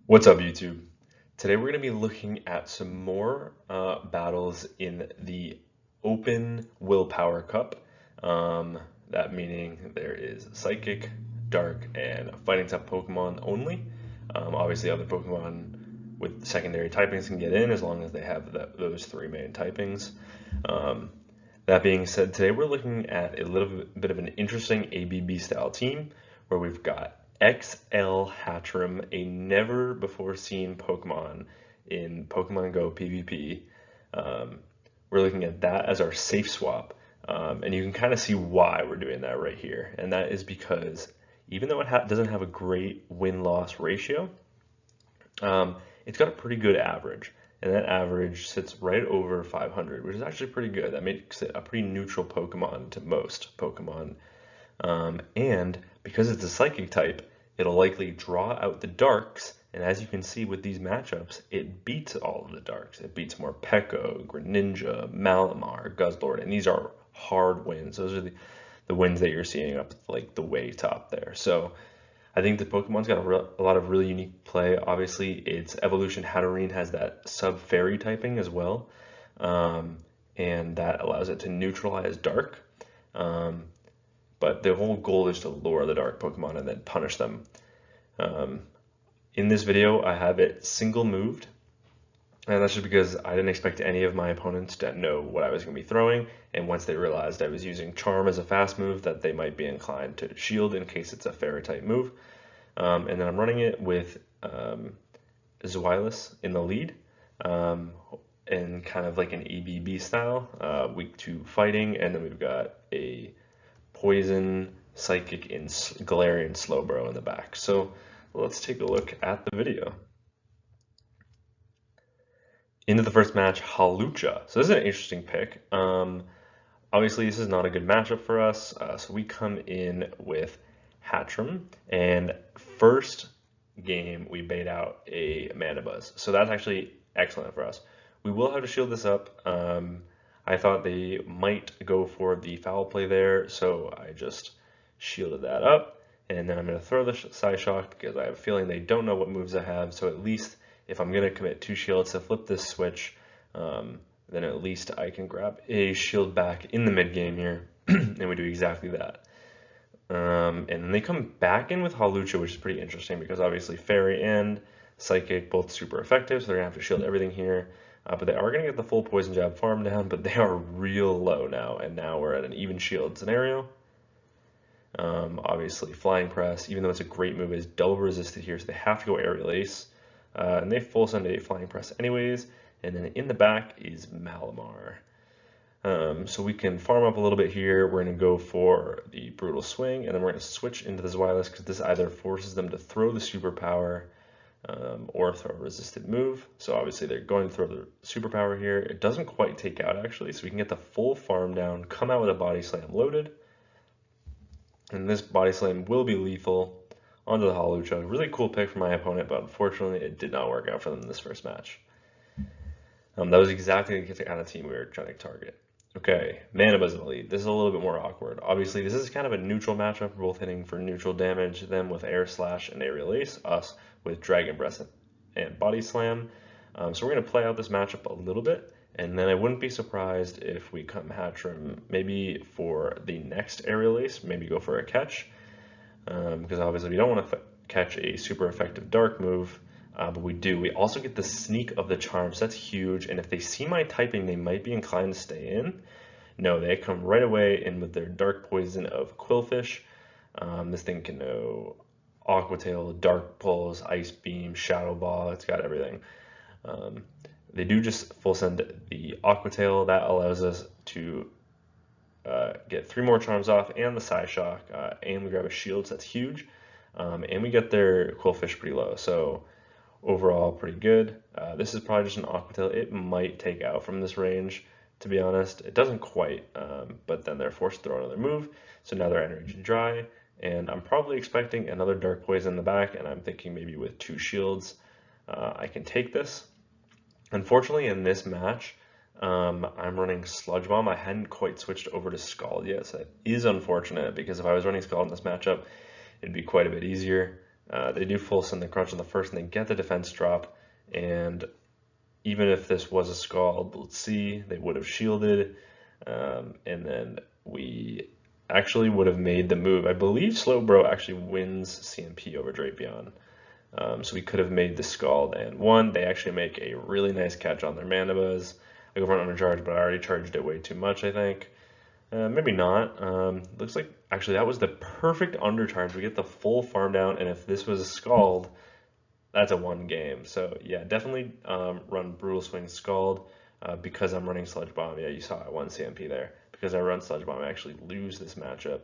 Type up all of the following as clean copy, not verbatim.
What's up, YouTube? Today we're going to be looking at some more battles in the Open Willpower Cup. That meaning there is Psychic, Dark, and Fighting type Pokemon only. Obviously, other Pokemon with secondary typings can get in as long as they have those three main typings. That being said, today we're looking at a little bit of an interesting ABB style team where we've got XL Hattrem, a never before seen Pokemon in Pokemon Go PvP. We're looking at that as our safe swap, and you can kind of see why we're doing that right here. And that is because even though it doesn't have a great win-loss ratio, it's got a pretty good average. And that average sits right over 500, which is actually pretty good. That makes it a pretty neutral Pokemon to most Pokemon. And because it's a Psychic type, it'll likely draw out the Darks, and as you can see with these matchups, it beats all of the Darks. It beats Morpeko, Greninja, Malamar, Guzzlord, and these are hard wins. Those are the wins that you're seeing up like the way top there. So I think the Pokemon's got a lot of really unique play. Obviously, its evolution Hatterene has that sub-fairy typing as well, and that allows it to neutralize Dark. But the whole goal is to lure the Dark Pokemon and then punish them. In this video, I have it single moved, and that's just because I didn't expect any of my opponents to know what I was going to be throwing, and once they realized I was using Charm as a fast move, that they might be inclined to shield in case it's a fairy type move. And then I'm running it with Zweilous in the lead, and kind of like an ABB style, weak 2 fighting, and then we've got a Poison, Psychic, and Galarian Slowbro in the back. So let's take a look at the video. Into the first match, Hawlucha. So this is an interesting pick. Obviously, this is not a good matchup for us, so we come in with Hattrem, and first game we bait out a Mandibuzz. So that's actually excellent for us. We will have to shield this up. I thought they might go for the foul play there, so I just shielded that up. And then I'm going to throw the Psyshock because I have a feeling they don't know what moves I have. So at least if I'm going to commit 2 shields to flip this switch, then at least I can grab a shield back in the mid game here, and we do exactly that. And then they come back in with Hawlucha, which is pretty interesting because obviously Fairy and Psychic both super effective, so they're going to have to shield everything here. But they are going to get the full Poison Jab farm down, but they are real low now, and now we're at an even shield scenario. Obviously, Flying Press, even though it's a great move, is double resisted here, so they have to go Aerial Ace. And they full send a Flying Press anyways, and then in the back is Malamar. So we can farm up a little bit here. We're going to go for the Brutal Swing, and then we're going to switch into the Zweilous because this either forces them to throw the Superpower or throw a resisted move. So obviously they're going to throw the Superpower here. It doesn't quite take out actually, so we can get the full farm down, come out with a Body Slam loaded. And this Body Slam will be lethal onto the Hawlucha. Really cool pick for my opponent, but unfortunately it did not work out for them in this first match. That was exactly the kind of team we were trying to target. Okay, Mandibuzz in the lead. This is a little bit more awkward. Obviously, this is kind of a neutral matchup. We're both hitting for neutral damage, them with Air Slash and Aerial Ace, us with Dragon Breath and Body Slam. So we're going to play out this matchup a little bit, and then I wouldn't be surprised if we come Hattrem maybe for the next Aerial Ace, maybe go for a catch, because obviously we don't want to catch a super effective Dark move. But we do. We also get the Sneak of the Charm, so that's huge. And if they see my typing, they might be inclined to stay in. No, they come right away in with their Dark Poison of Qwilfish. This thing can know Aqua Tail, Dark Pulse, Ice Beam, Shadow Ball. It's got everything. They do just full send the Aqua Tail. That allows us to get 3 more charms off and the Psyshock. And we grab a shield, so that's huge. And we get their Qwilfish pretty low. So overall, pretty good. This is probably just an Aqua Tail. It might take out from this range, to be honest. It doesn't quite, but then they're forced to throw another move. So now they're energy dry, and I'm probably expecting another Dark Poison in the back, and I'm thinking maybe with 2 shields, I can take this. Unfortunately, in this match, I'm running Sludge Bomb. I hadn't quite switched over to Scald yet, so that is unfortunate, because if I was running Scald in this matchup, it'd be quite a bit easier. They do full send the crunch on the first, and they get the defense drop. And even if this was a Scald, let's see, they would have shielded, and then we actually would have made the move. I believe Slowbro actually wins CMP over Drapion. So we could have made the Scald and won. They actually make a really nice catch on their Mandibuzz. I go for an undercharge, but I already charged it way too much, I think. Maybe not. Looks like actually that was the perfect undercharge. We get the full farm down, and if this was a Scald, that's a 1 game. So yeah, definitely run Brutal Swing Scald because I'm running Sludge Bomb. Yeah, you saw I won CMP there. Because I run Sludge Bomb, I actually lose this matchup,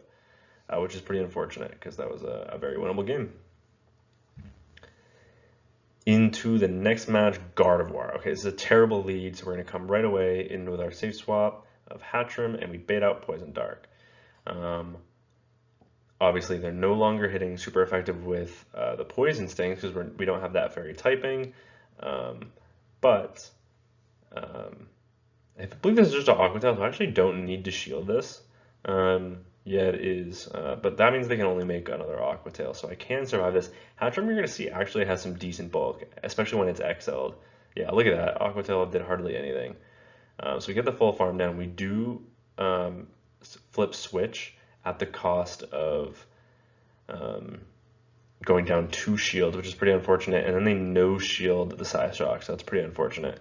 which is pretty unfortunate because that was a very winnable game. Into the next match, Gardevoir. Okay, this is a terrible lead, so we're going to come right away in with our safe swap of Hattrem, and we bait out Poison Dark. Obviously, they're no longer hitting super effective with the Poison Stings because we don't have that fairy typing, but I believe this is just an Aqua Tail, so I actually don't need to shield this. Yeah, it is, but that means they can only make another Aqua Tail, so I can survive this. Hattrem, you're going to see, actually has some decent bulk, especially when it's XL'd. Yeah, look at that. Aqua Tail did hardly anything. So we get the full farm down. We do flip switch at the cost of going down 2 shields, which is pretty unfortunate, and then they no shield the Psy Shock, so that's pretty unfortunate.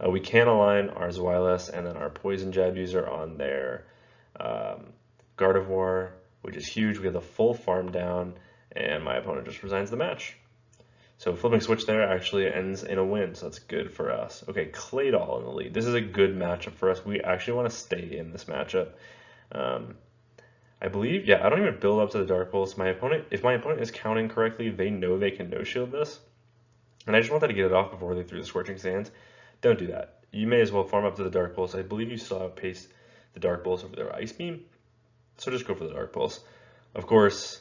We can align our Zweilous and then our Poison Jab user on their Gardevoir, which is huge. We have the full farm down, and my opponent just resigns the match. So flipping switch there actually ends in a win, so that's good for us. Okay, Claydol in the lead. This is a good matchup for us. We actually want to stay in this matchup. I believe, yeah, I don't even build up to the Dark Pulse. If my opponent is counting correctly, they know they can no-shield this. And I just wanted to get it off before they threw the Scorching Sands. Don't do that. You may as well farm up to the Dark Pulse. I believe you still outpace the Dark Pulse over their Ice Beam, so just go for the Dark Pulse. Of course,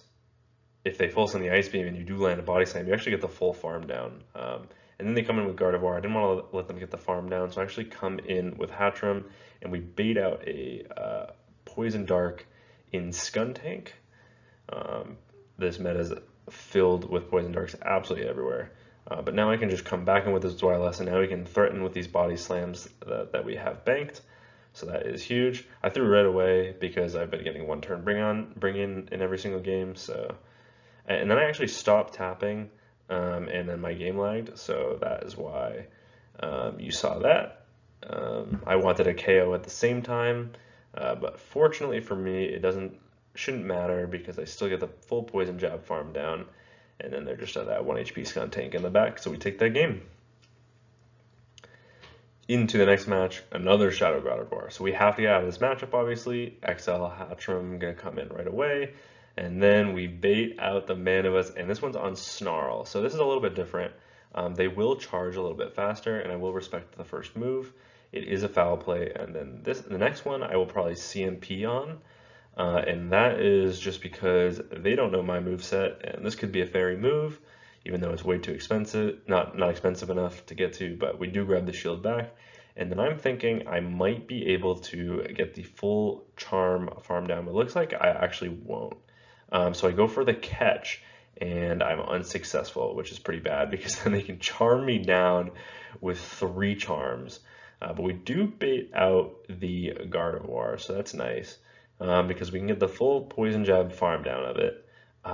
if they full send the Ice Beam and you do land a Body Slam, you actually get the full farm down. And then they come in with Gardevoir. I didn't want to let them get the farm down, so I actually come in with Hattrem, and we bait out a Poison Dark in Skuntank. This meta is filled with Poison Darks absolutely everywhere. But now I can just come back in with this Zweilous, and now we can threaten with these Body Slams that we have banked. So that is huge. I threw right away because I've been getting 1 turn bring in every single game. So, and then I actually stopped tapping, and then my game lagged. So that is why you saw that. I wanted a KO at the same time, but fortunately for me, it shouldn't matter because I still get the full Poison Jab farm down, and then they're just at that 1 HP Skuntank in the back. So we take that game. Into the next match, another Shadow Gardevoir. So we have to get out of this matchup, obviously. XL Hattrem going to come in right away. And then we bait out the Mandibuzz, and this one's on Snarl. So this is a little bit different. They will charge a little bit faster, and I will respect the first move. It is a foul play, and then the next one I will probably CMP on. And that is just because they don't know my moveset, and this could be a fairy move, even though it's way too expensive, not expensive enough to get to, but we do grab the shield back. And then I'm thinking I might be able to get the full charm farm down, but it looks like I actually won't. So I go for the catch, and I'm unsuccessful, which is pretty bad because then they can charm me down with 3 charms. But we do bait out the Gardevoir, so that's nice because we can get the full Poison Jab farm down of it.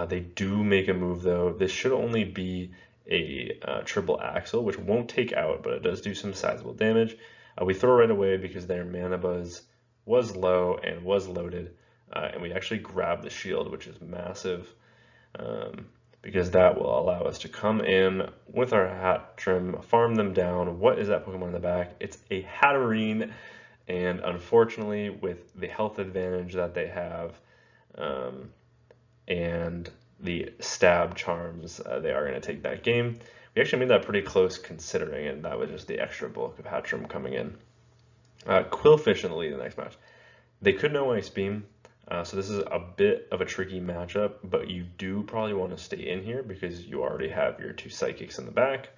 They do make a move though. This should only be a triple axle, which won't take out, but it does do some sizable damage. We throw right away because their Mandibuzz was low and was loaded, and we actually grab the shield, which is massive, because that will allow us to come in with our Hattrem, farm them down. What is that Pokemon in the back? It's a Hatterene, and unfortunately, with the health advantage that they have, and the stab charms, they are going to take that game. We actually made that pretty close considering, and that was just the extra bulk of Hattrem coming in. Qwilfish in the lead in the next match. They could no Ice Beam, so this is a bit of a tricky matchup, but you do probably want to stay in here because you already have your 2 Psychics in the back.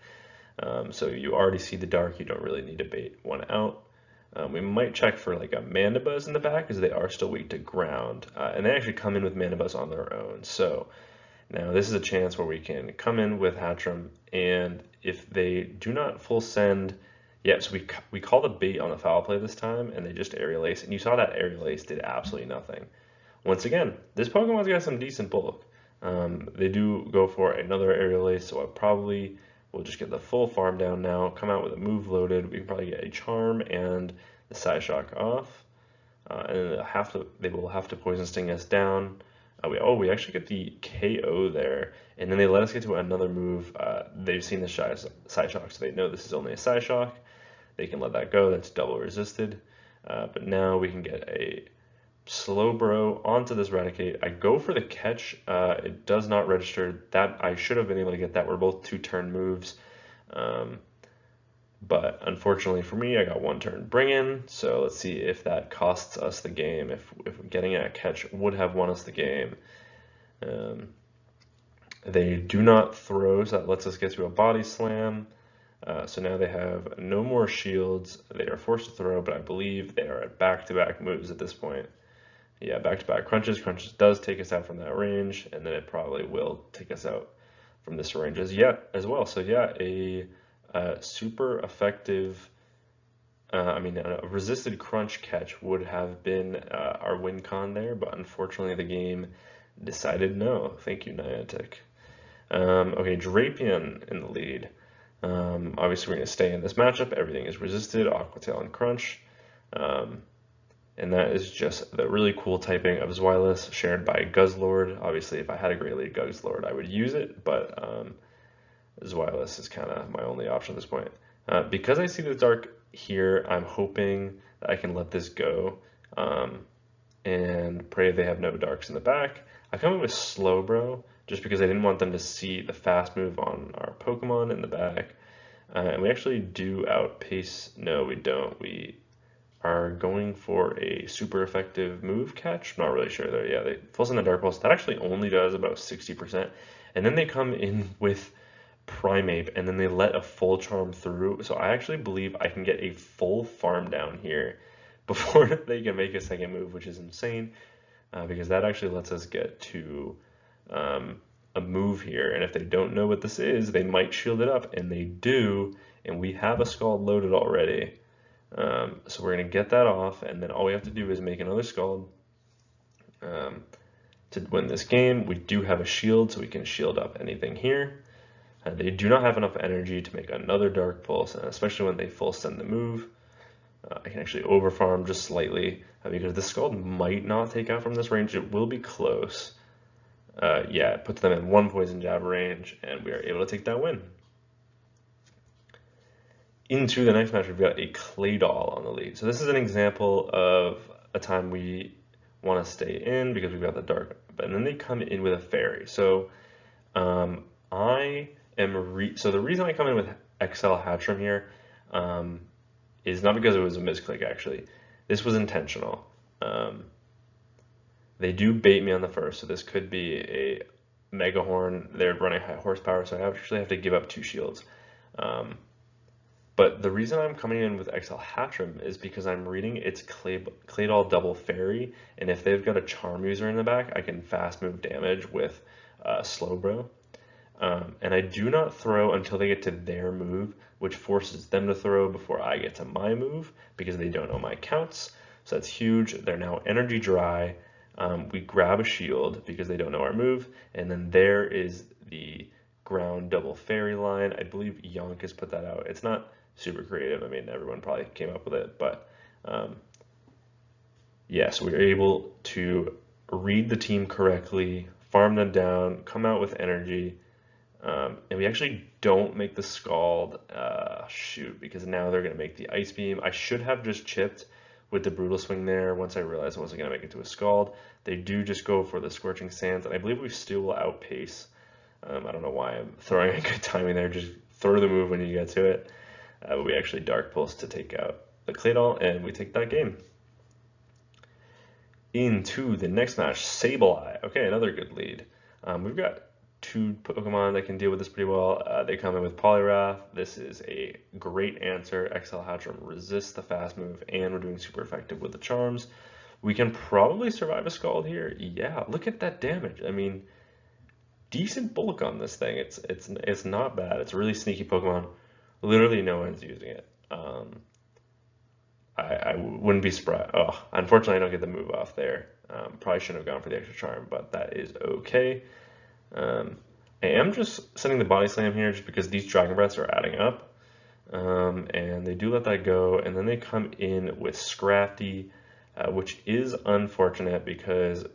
So you already see the Dark, you don't really need to bait one out. We might check for like a Mandibuzz in the back because they are still weak to ground, and they actually come in with Mandibuzz on their own. So Now this is a chance where we can come in with Hattrem, and if they do not full send, yeah, so we call the bait on the foul play this time, and they just Aerial Ace, and you saw that Aerial Ace did absolutely nothing. Once again, this Pokemon's got some decent bulk. They do go for another Aerial Ace, so I probably will just get the full farm down now, come out with a move loaded. We can probably get a Charm and the Psyshock off, and then they will have to Poison Sting us down. We actually get the KO there, and then they let us get to another move. They've seen the Psyshock, so they know this is only a Psyshock. They can let that go. That's double resisted. But now we can get a Slowbro onto this Raticate. I go for the catch. It does not register. That I should have been able to get that. We're both 2-turn moves. But unfortunately for me, I got 1 turn bring in. So let's see if that costs us the game. If getting a catch would have won us the game. They do not throw, so that lets us get to a Body Slam. So now they have no more shields. They are forced to throw, but I believe they are at back-to-back moves at this point. Yeah, back-to-back crunches. Crunches does take us out from that range, and then it probably will take us out from this range as well. So yeah, a super effective, a resisted crunch catch would have been our win con there, but unfortunately the game decided no. Thank you, Niantic. Okay, Drapion in the lead. Obviously we're going to stay in this matchup. Everything is resisted, Aqua Tail and Crunch. And that is just the really cool typing of Zweilous shared by Guzzlord. Obviously, if I had a Great League Guzzlord, I would use it, but Zweilous is kind of my only option at this point. Because I see the Dark here, I'm hoping that I can let this go and pray they have no Darks in the back. I come in with Slowbro just because I didn't want them to see the fast move on our Pokemon in the back. And we actually do outpace. No, we don't. We are going for a super effective move catch. I'm not really sure there. Yeah, they full send the Dark Pulse. That actually only does about 60%. And then they come in with Primeape, and then they let a full Charm through. So I actually believe I can get a full farm down here before they can make a second move, which is insane, because that actually lets us get to a move here. And if they don't know what this is, they might shield it up, and they do, and we have a Scald loaded already. So we're going to get that off, and then all we have to do is make another Scald to win this game. We do have a shield, so we can shield up anything here. They do not have enough energy to make another Dark Pulse, and especially when they full send the move. I can actually overfarm just slightly, because the Scald might not take out from this range. It will be close. Yeah, it puts them in 1 Poison Jab range, and we are able to take that win. Into the next match, we've got a Claydol on the lead. So this is an example of a time we want to stay in because we've got the Dark, and then they come in with a Fairy. So so the reason I come in with XL Hattrem here is not because it was a misclick, actually. This was intentional. They do bait me on the first, so this could be a Mega Horn. They're running high horsepower, so I actually have to give up 2 shields. But the reason I'm coming in with XL Hattrem is because I'm reading its Claydol double Fairy, and if they've got a Charm user in the back, I can fast move damage with Slowbro. And I do not throw until they get to their move, which forces them to throw before I get to my move, because they don't know my counts. So that's huge. They're now energy dry. We grab a shield because they don't know our move, and then there is the ground double Fairy line. I believe Yonk has put that out. It's not super creative. I mean, everyone probably came up with it, but yes, we were able to read the team correctly, farm them down, come out with energy, and we actually don't make the Scald, because now they're going to make the Ice Beam. I should have just chipped with the Brutal Swing there once I realized I wasn't going to make it to a Scald. They do just go for the Scorching Sands, and I believe we still will outpace. I don't know why I'm throwing a good timing there. Just throw the move when you get to it. But we actually Dark Pulse to take out the Claydol, and we take that game. Into the next match, Sableye. Okay, another good lead. We've got 2 Pokemon that can deal with this pretty well. They come in with Poliwrath. This is a great answer. XL Hattrem resists the fast move, and we're doing super effective with the Charms. We can probably survive a Scald here. Yeah, look at that damage. I mean, decent bulk on this thing. It's not bad. It's a really sneaky Pokemon. Literally no one's using it. I wouldn't be surprised. Oh, unfortunately, I don't get the move off there. Probably shouldn't have gone for the extra charm, but that is okay. I am just sending the Body Slam here just because these Dragon Breaths are adding up. And they do let that go, and then they come in with Scrafty, which is unfortunate because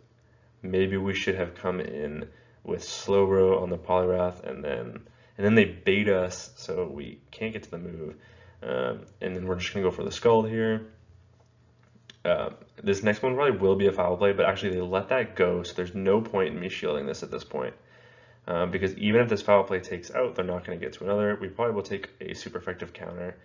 maybe we should have come in with Slowbro on the Poliwrath, and then they bait us, so we can't get to the move. And then we're just gonna go for the Scald here. This next one probably will be a foul play, but actually they let that go, so there's no point in me shielding this at this point. Because even if this foul play takes out, they're not going to get to another. We probably will take a super effective counter,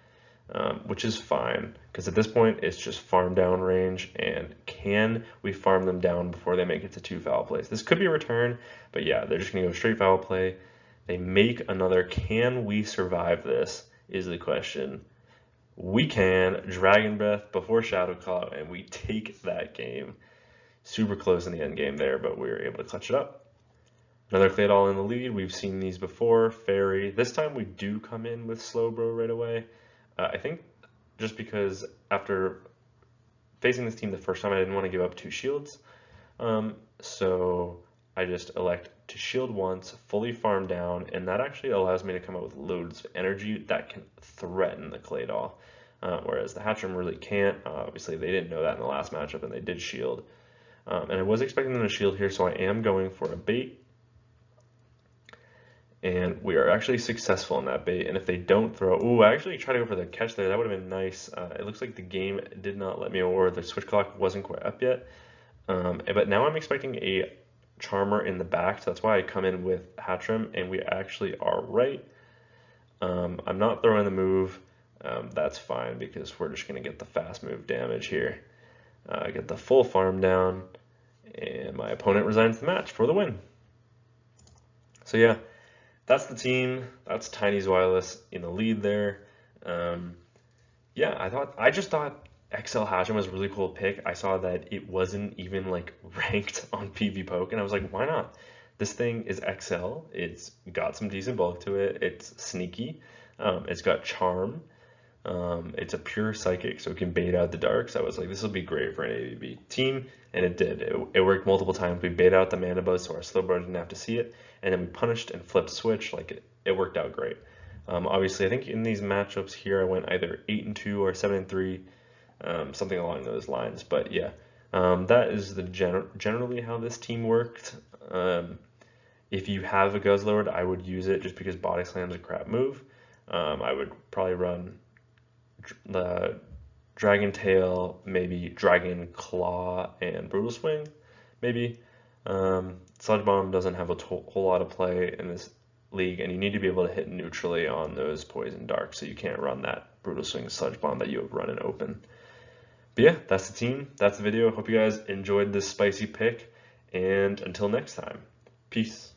which is fine, because at this point it's just farm down range, and can we farm them down before they make it to 2 foul plays? This could be a return, but yeah, they're just going to go straight foul play. They make another. Can we survive this is the question. We can. Dragon Breath before Shadow Claw, and we take that game. Super close in the end game there, but we were able to clutch it up. Another Claydol in the lead. We've seen these before. Fairy. This time we do come in with Slowbro right away. I think just because after facing this team the first time, I didn't want to give up 2 shields. So I just elect to shield once, fully farm down, and that actually allows me to come up with loads of energy that can threaten the Claydol. Whereas the Hattrem really can't. Obviously, they didn't know that in the last matchup, and they did shield. And I was expecting them to shield here, so I am going for a bait. And we are actually successful in that bait. And if they don't throw, ooh, I actually tried to go for the catch there. That would have been nice. It looks like the game did not let me, or the switch clock wasn't quite up yet. But now I'm expecting a Charmer in the back, so that's why I come in with Hattrem, and we actually are right. I'm not throwing the move. That's fine because we're just going to get the fast move damage here. Get the full farm down, and my opponent resigns the match for the win. So yeah. That's the team. That's Tiny's Wireless in the lead there. Yeah, I just thought XL Hattrem was a really cool pick. I saw that it wasn't even like ranked on PvPoke, and I was like, why not? This thing is XL. It's got some decent bulk to it. It's sneaky. It's got charm. It's a pure psychic, so it can bait out the dark. So I was like, this will be great for an AVB team, and it did. It worked multiple times. We bait out the Mandibuzz, so our Slowbro didn't have to see it, and then we punished and flipped switch. Like it worked out great. Obviously, I think in these matchups here, I went either 8-2 or 7-3, something along those lines. But yeah, that is the generally how this team worked. If you have a Guzzlord, I would use it just because Body Slam's a crap move. I would probably run the Dragon Tail, maybe Dragon Claw and Brutal Swing, maybe. Sludge Bomb doesn't have a whole lot of play in this league, and you need to be able to hit neutrally on those Poison Dark, so you can't run that Brutal Swing Sludge Bomb that you have run in open. But yeah, that's the team. That's the video. Hope you guys enjoyed this spicy pick, and until next time, peace.